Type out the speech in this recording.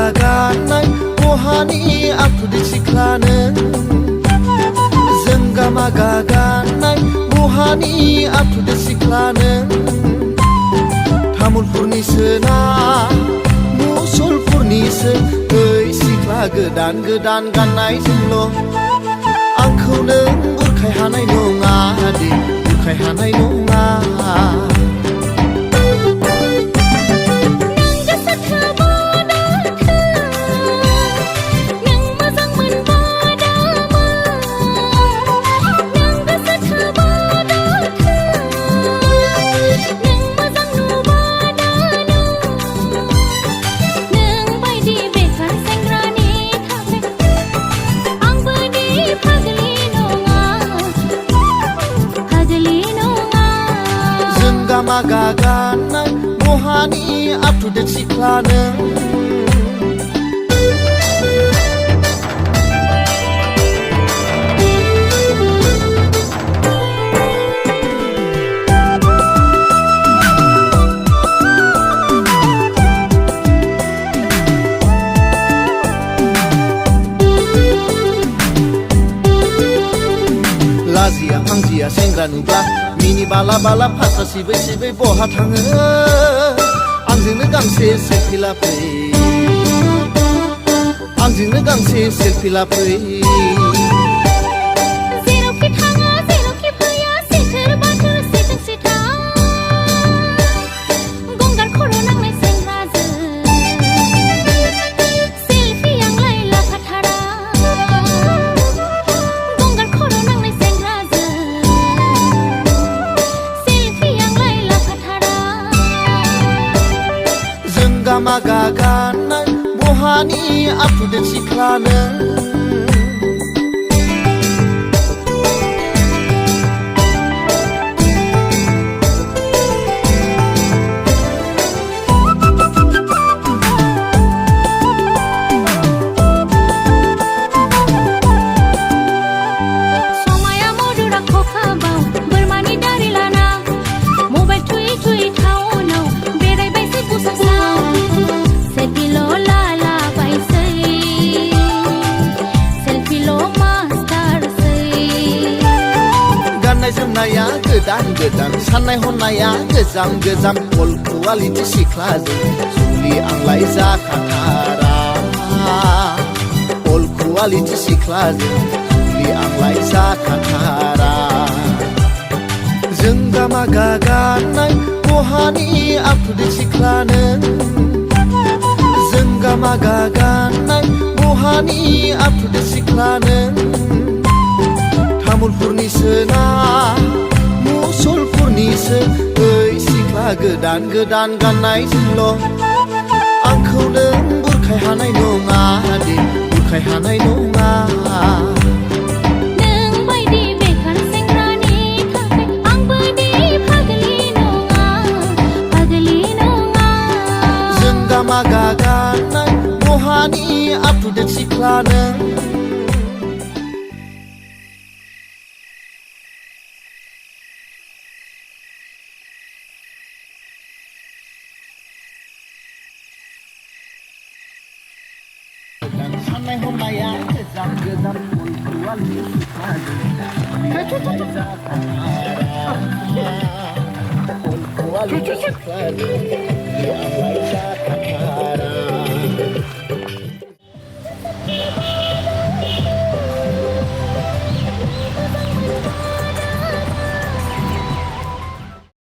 गागानाय बहानि आखुदै सिख्लानो जोंगामा गागानाय बहानि आखुदै सिख्लानो तामुलपुरनिसो ना मुसलपुरनिसो ओइ सिख्ला गोदान गोदान गाननाय जोंल' आंखौ नों बुरखाय हानाय नङा दे बुरखाय हानाय नङा गामा गागानाय बहानि आखुदै सिख्लानो लाजिया आंजिया सेंग्रा नुब्ला मिनि बाला बाला फासा सिबै सिबै बहा थाङो आंजोंनो गांसे सेलफि लाफै आंजोंनो गांसे सेलफि लाफै जेरावखि थाङा जेरावखि फैया सेथोर बाथोर सेथों सेथा गंगार खर' नांनाय सेंग्राजों सेलफि आंलाय लाखाथारा गंगार खर' नांनाय सेंग्राजों गामा गागानाय बहानि आखुदै सिख्लानो समाया मधुरा खखाबाव बोरमानि दारि लाना मबाइल थुयै थुयै टाउनाव बेरायबायसै बुसासाव सेलफिल' लालाबायसै सेलफिल' मास्टारसै गाननाय जोमनाया गोदान गोदान साननाय हनाया गोजाम गोजाम अल कुवालिटि सिख्लाजों जुलि आंलाय जाखाथारा अल कुवालिटि सिख्लाजों जुलि आंलाय जाखाथारा जों गामा गागानाय बहानि आखुदै सिख्लानो जों गामा गागानाय बहानि आखुदै सिख्लानो तामुलपुरनिसो ना मुसलपुरनिसो ओइ सिख्ला गोदान गोदान गाननाय जोंल' आंखौ नों बुरखाय हानाय नङा दे बुरखाय हानाय नङा गामा गागानाय बहानि आखुदै सिख्लानो साननाय हनाया गोजाम गोजाम अल कुवालिटि सिख्लाजों